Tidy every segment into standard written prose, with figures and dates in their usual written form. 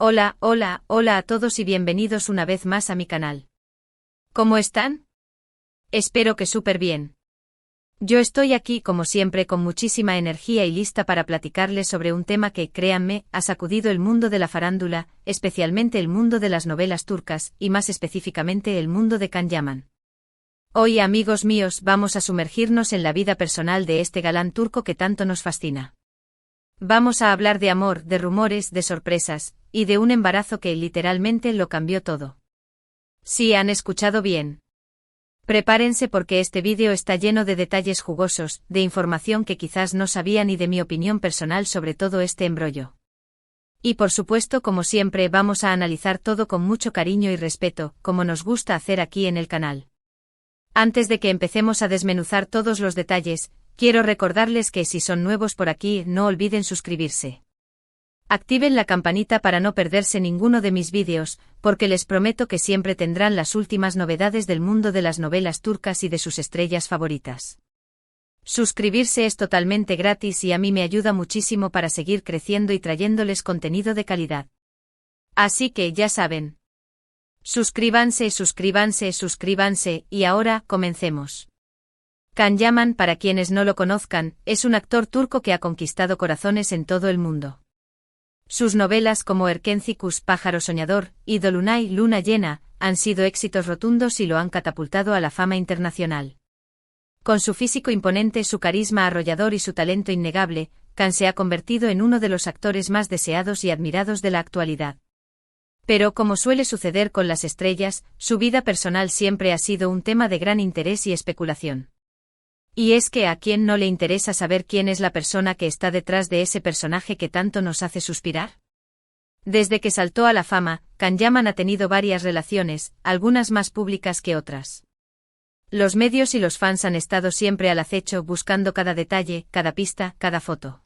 Hola, hola, hola a todos y bienvenidos una vez más a mi canal. ¿Cómo están? Espero que súper bien. Yo estoy aquí como siempre con muchísima energía y lista para platicarles sobre un tema que, créanme, ha sacudido el mundo de la farándula, especialmente el mundo de las novelas turcas y más específicamente el mundo de Can Yaman. Hoy, amigos míos, vamos a sumergirnos en la vida personal de este galán turco que tanto nos fascina. Vamos a hablar de amor, de rumores, de sorpresas, y de un embarazo que literalmente lo cambió todo. Sí, han escuchado bien. Prepárense porque este vídeo está lleno de detalles jugosos, de información que quizás no sabían y de mi opinión personal sobre todo este embrollo. Y por supuesto, como siempre, vamos a analizar todo con mucho cariño y respeto, como nos gusta hacer aquí en el canal. Antes de que empecemos a desmenuzar todos los detalles, quiero recordarles que si son nuevos por aquí, no olviden suscribirse. Activen la campanita para no perderse ninguno de mis vídeos, porque les prometo que siempre tendrán las últimas novedades del mundo de las novelas turcas y de sus estrellas favoritas. Suscribirse es totalmente gratis y a mí me ayuda muchísimo para seguir creciendo y trayéndoles contenido de calidad. Así que ya saben. Suscríbanse, suscríbanse, suscríbanse, y ahora, comencemos. Can Yaman, para quienes no lo conozcan, es un actor turco que ha conquistado corazones en todo el mundo. Sus novelas como Erkenci-Kuş, Pájaro Soñador, y Dolunay, Luna Llena, han sido éxitos rotundos y lo han catapultado a la fama internacional. Con su físico imponente, su carisma arrollador y su talento innegable, Can se ha convertido en uno de los actores más deseados y admirados de la actualidad. Pero como suele suceder con las estrellas, su vida personal siempre ha sido un tema de gran interés y especulación. Y es que a quién no le interesa saber quién es la persona que está detrás de ese personaje que tanto nos hace suspirar. Desde que saltó a la fama, Can Yaman ha tenido varias relaciones, algunas más públicas que otras. Los medios y los fans han estado siempre al acecho buscando cada detalle, cada pista, cada foto.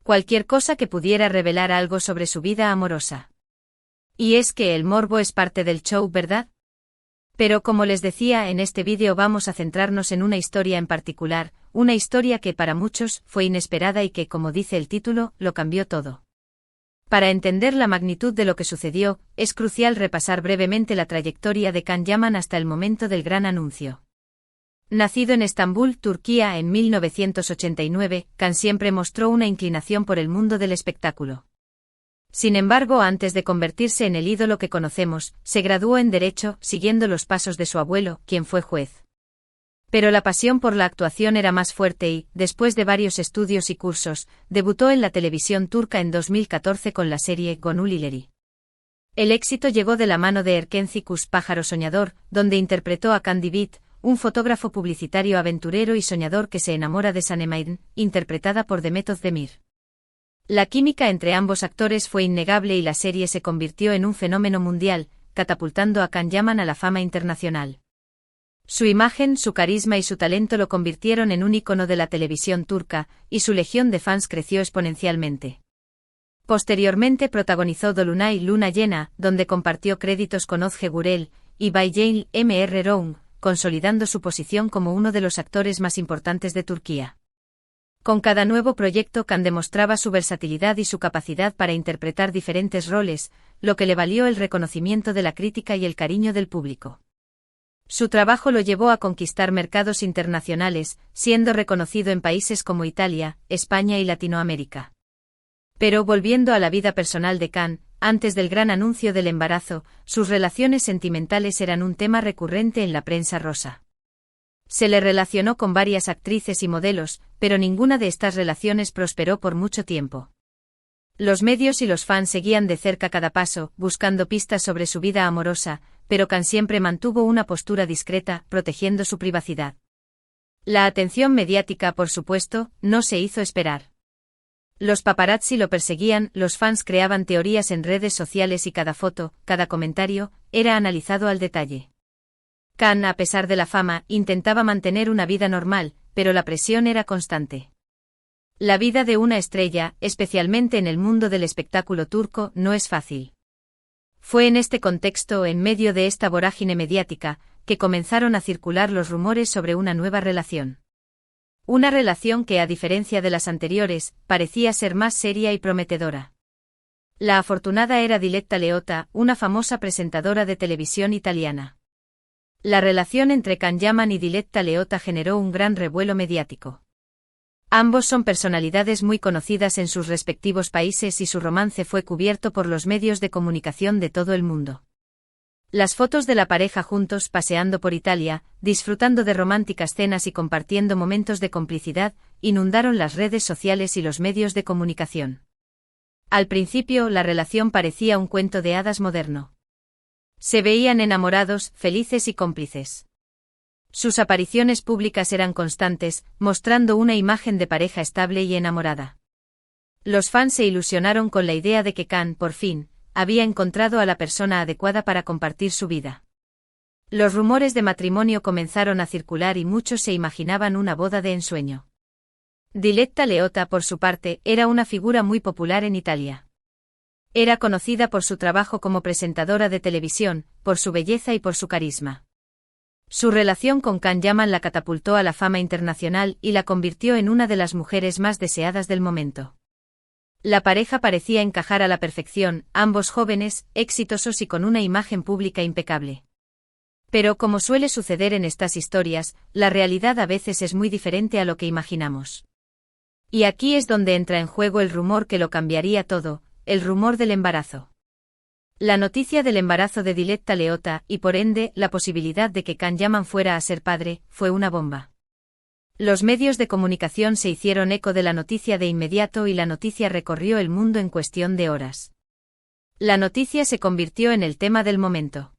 Cualquier cosa que pudiera revelar algo sobre su vida amorosa. Y es que el morbo es parte del show, ¿verdad? Pero como les decía, en este vídeo vamos a centrarnos en una historia en particular, una historia que para muchos fue inesperada y que, como dice el título, lo cambió todo. Para entender la magnitud de lo que sucedió, es crucial repasar brevemente la trayectoria de Can Yaman hasta el momento del gran anuncio. Nacido en Estambul, Turquía, en 1989, Can siempre mostró una inclinación por el mundo del espectáculo. Sin embargo, antes de convertirse en el ídolo que conocemos, se graduó en Derecho, siguiendo los pasos de su abuelo, quien fue juez. Pero la pasión por la actuación era más fuerte y, después de varios estudios y cursos, debutó en la televisión turca en 2014 con la serie Gönül İleri. El éxito llegó de la mano de Erkenci-Kuş, Pájaro Soñador, donde interpretó a Can Divit, un fotógrafo publicitario aventurero y soñador que se enamora de Sanem, interpretada por Demet Özdemir. La química entre ambos actores fue innegable y la serie se convirtió en un fenómeno mundial, catapultando a Can Yaman a la fama internacional. Su imagen, su carisma y su talento lo convirtieron en un ícono de la televisión turca, y su legión de fans creció exponencialmente. Posteriormente protagonizó Dolunay, Luna Llena, donde compartió créditos con Özge Gürel y Bayceyn Mr. Round, consolidando su posición como uno de los actores más importantes de Turquía. Con cada nuevo proyecto, Can demostraba su versatilidad y su capacidad para interpretar diferentes roles, lo que le valió el reconocimiento de la crítica y el cariño del público. Su trabajo lo llevó a conquistar mercados internacionales, siendo reconocido en países como Italia, España y Latinoamérica. Pero volviendo a la vida personal de Can, antes del gran anuncio del embarazo, sus relaciones sentimentales eran un tema recurrente en la prensa rosa. Se le relacionó con varias actrices y modelos, pero ninguna de estas relaciones prosperó por mucho tiempo. Los medios y los fans seguían de cerca cada paso, buscando pistas sobre su vida amorosa, pero Can siempre mantuvo una postura discreta, protegiendo su privacidad. La atención mediática, por supuesto, no se hizo esperar. Los paparazzi lo perseguían, los fans creaban teorías en redes sociales y cada foto, cada comentario, era analizado al detalle. Can, a pesar de la fama, intentaba mantener una vida normal, pero la presión era constante. La vida de una estrella, especialmente en el mundo del espectáculo turco, no es fácil. Fue en este contexto, en medio de esta vorágine mediática, que comenzaron a circular los rumores sobre una nueva relación. Una relación que, a diferencia de las anteriores, parecía ser más seria y prometedora. La afortunada era Diletta Leotta, una famosa presentadora de televisión italiana. La relación entre Can Yaman y Diletta Leotta generó un gran revuelo mediático. Ambos son personalidades muy conocidas en sus respectivos países y su romance fue cubierto por los medios de comunicación de todo el mundo. Las fotos de la pareja juntos paseando por Italia, disfrutando de románticas cenas y compartiendo momentos de complicidad, inundaron las redes sociales y los medios de comunicación. Al principio, la relación parecía un cuento de hadas moderno. Se veían enamorados, felices y cómplices. Sus apariciones públicas eran constantes, mostrando una imagen de pareja estable y enamorada. Los fans se ilusionaron con la idea de que Can, por fin, había encontrado a la persona adecuada para compartir su vida. Los rumores de matrimonio comenzaron a circular y muchos se imaginaban una boda de ensueño. Diletta Leotta, por su parte, era una figura muy popular en Italia. Era conocida por su trabajo como presentadora de televisión, por su belleza y por su carisma. Su relación con Can Yaman la catapultó a la fama internacional y la convirtió en una de las mujeres más deseadas del momento. La pareja parecía encajar a la perfección, ambos jóvenes, exitosos y con una imagen pública impecable. Pero como suele suceder en estas historias, la realidad a veces es muy diferente a lo que imaginamos. Y aquí es donde entra en juego el rumor que lo cambiaría todo, el rumor del embarazo. La noticia del embarazo de Diletta Leotta, y por ende, la posibilidad de que Can Yaman fuera a ser padre, fue una bomba. Los medios de comunicación se hicieron eco de la noticia de inmediato y la noticia recorrió el mundo en cuestión de horas. La noticia se convirtió en el tema del momento.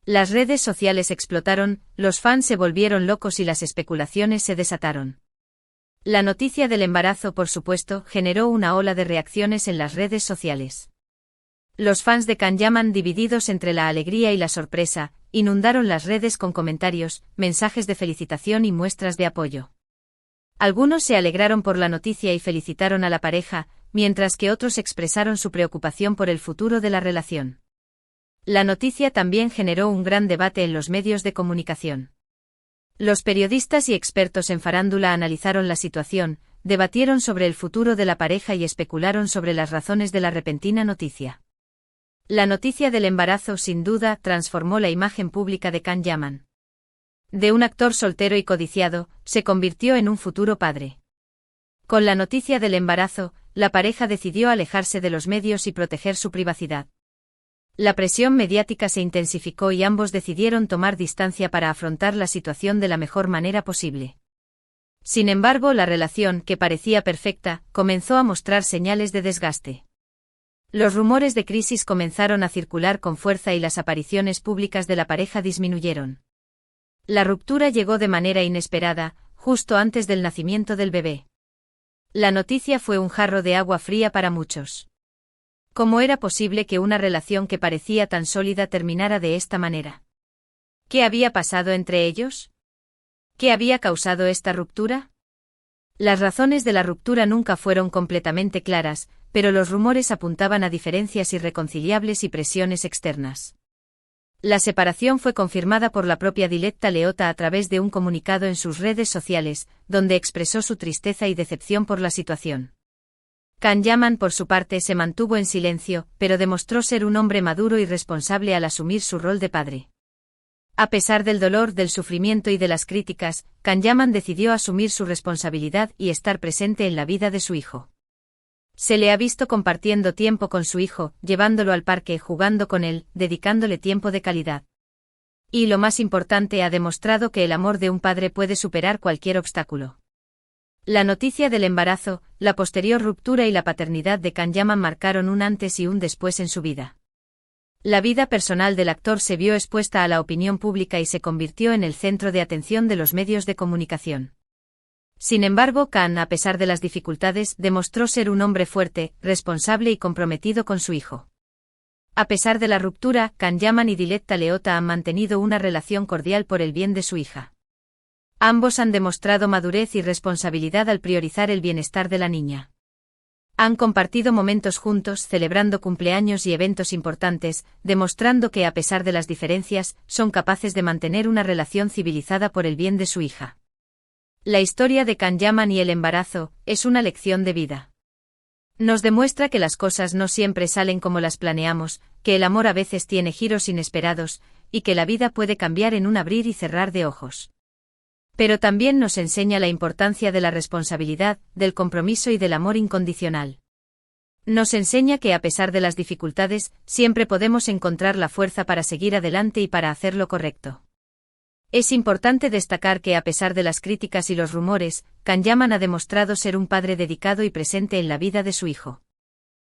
Las redes sociales explotaron, los fans se volvieron locos y las especulaciones se desataron. La noticia del embarazo, por supuesto, generó una ola de reacciones en las redes sociales. Los fans de Can Yaman, divididos entre la alegría y la sorpresa, inundaron las redes con comentarios, mensajes de felicitación y muestras de apoyo. Algunos se alegraron por la noticia y felicitaron a la pareja, mientras que otros expresaron su preocupación por el futuro de la relación. La noticia también generó un gran debate en los medios de comunicación. Los periodistas y expertos en farándula analizaron la situación, debatieron sobre el futuro de la pareja y especularon sobre las razones de la repentina noticia. La noticia del embarazo sin duda transformó la imagen pública de Can Yaman. De un actor soltero y codiciado, se convirtió en un futuro padre. Con la noticia del embarazo, la pareja decidió alejarse de los medios y proteger su privacidad. La presión mediática se intensificó y ambos decidieron tomar distancia para afrontar la situación de la mejor manera posible. Sin embargo, la relación, que parecía perfecta, comenzó a mostrar señales de desgaste. Los rumores de crisis comenzaron a circular con fuerza y las apariciones públicas de la pareja disminuyeron. La ruptura llegó de manera inesperada, justo antes del nacimiento del bebé. La noticia fue un jarro de agua fría para muchos. ¿Cómo era posible que una relación que parecía tan sólida terminara de esta manera? ¿Qué había pasado entre ellos? ¿Qué había causado esta ruptura? Las razones de la ruptura nunca fueron completamente claras, pero los rumores apuntaban a diferencias irreconciliables y presiones externas. La separación fue confirmada por la propia Diletta Leotta a través de un comunicado en sus redes sociales, donde expresó su tristeza y decepción por la situación. Can Yaman, por su parte, se mantuvo en silencio, pero demostró ser un hombre maduro y responsable al asumir su rol de padre. A pesar del dolor, del sufrimiento y de las críticas, Can Yaman decidió asumir su responsabilidad y estar presente en la vida de su hijo. Se le ha visto compartiendo tiempo con su hijo, llevándolo al parque, jugando con él, dedicándole tiempo de calidad. Y lo más importante, ha demostrado que el amor de un padre puede superar cualquier obstáculo. La noticia del embarazo, la posterior ruptura y la paternidad de Can Yaman marcaron un antes y un después en su vida. La vida personal del actor se vio expuesta a la opinión pública y se convirtió en el centro de atención de los medios de comunicación. Sin embargo, Can, a pesar de las dificultades, demostró ser un hombre fuerte, responsable y comprometido con su hijo. A pesar de la ruptura, Can Yaman y Diletta Leotta han mantenido una relación cordial por el bien de su hija. Ambos han demostrado madurez y responsabilidad al priorizar el bienestar de la niña. Han compartido momentos juntos, celebrando cumpleaños y eventos importantes, demostrando que a pesar de las diferencias, son capaces de mantener una relación civilizada por el bien de su hija. La historia de Can Yaman y el embarazo es una lección de vida. Nos demuestra que las cosas no siempre salen como las planeamos, que el amor a veces tiene giros inesperados, y que la vida puede cambiar en un abrir y cerrar de ojos. Pero también nos enseña la importancia de la responsabilidad, del compromiso y del amor incondicional. Nos enseña que a pesar de las dificultades, siempre podemos encontrar la fuerza para seguir adelante y para hacer lo correcto. Es importante destacar que a pesar de las críticas y los rumores, Kanyaman ha demostrado ser un padre dedicado y presente en la vida de su hijo.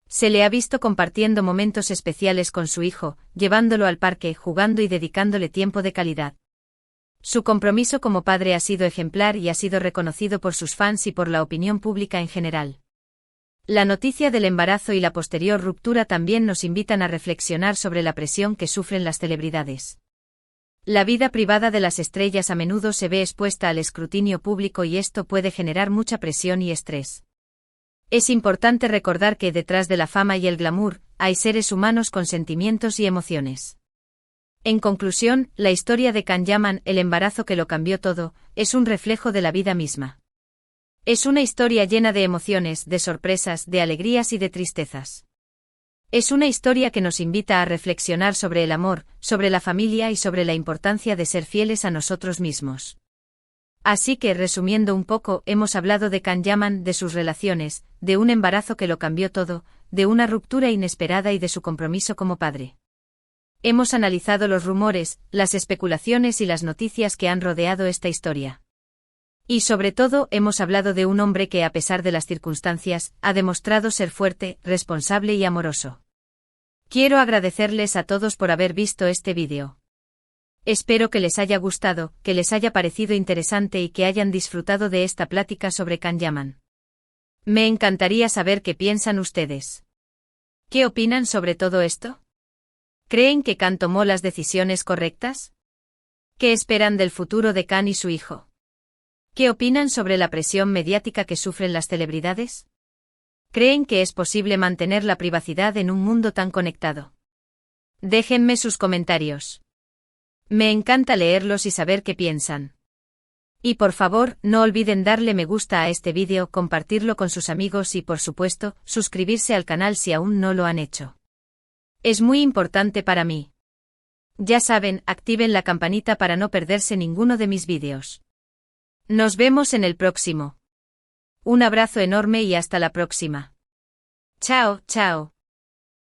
Se le ha visto compartiendo momentos especiales con su hijo, llevándolo al parque, jugando y dedicándole tiempo de calidad. Su compromiso como padre ha sido ejemplar y ha sido reconocido por sus fans y por la opinión pública en general. La noticia del embarazo y la posterior ruptura también nos invitan a reflexionar sobre la presión que sufren las celebridades. La vida privada de las estrellas a menudo se ve expuesta al escrutinio público y esto puede generar mucha presión y estrés. Es importante recordar que detrás de la fama y el glamour, hay seres humanos con sentimientos y emociones. En conclusión, la historia de Kanyaman, el embarazo que lo cambió todo, es un reflejo de la vida misma. Es una historia llena de emociones, de sorpresas, de alegrías y de tristezas. Es una historia que nos invita a reflexionar sobre el amor, sobre la familia y sobre la importancia de ser fieles a nosotros mismos. Así que, resumiendo un poco, hemos hablado de Kanyaman, de sus relaciones, de un embarazo que lo cambió todo, de una ruptura inesperada y de su compromiso como padre. Hemos analizado los rumores, las especulaciones y las noticias que han rodeado esta historia. Y sobre todo, hemos hablado de un hombre que, a pesar de las circunstancias, ha demostrado ser fuerte, responsable y amoroso. Quiero agradecerles a todos por haber visto este vídeo. Espero que les haya gustado, que les haya parecido interesante y que hayan disfrutado de esta plática sobre Kanyaman. Me encantaría saber qué piensan ustedes. ¿Qué opinan sobre todo esto? ¿Creen que Kan tomó las decisiones correctas? ¿Qué esperan del futuro de Kan y su hijo? ¿Qué opinan sobre la presión mediática que sufren las celebridades? ¿Creen que es posible mantener la privacidad en un mundo tan conectado? Déjenme sus comentarios. Me encanta leerlos y saber qué piensan. Y por favor, no olviden darle me gusta a este vídeo, compartirlo con sus amigos y, por supuesto, suscribirse al canal si aún no lo han hecho. Es muy importante para mí. Ya saben, activen la campanita para no perderse ninguno de mis vídeos. Nos vemos en el próximo. Un abrazo enorme y hasta la próxima. Chao, chao.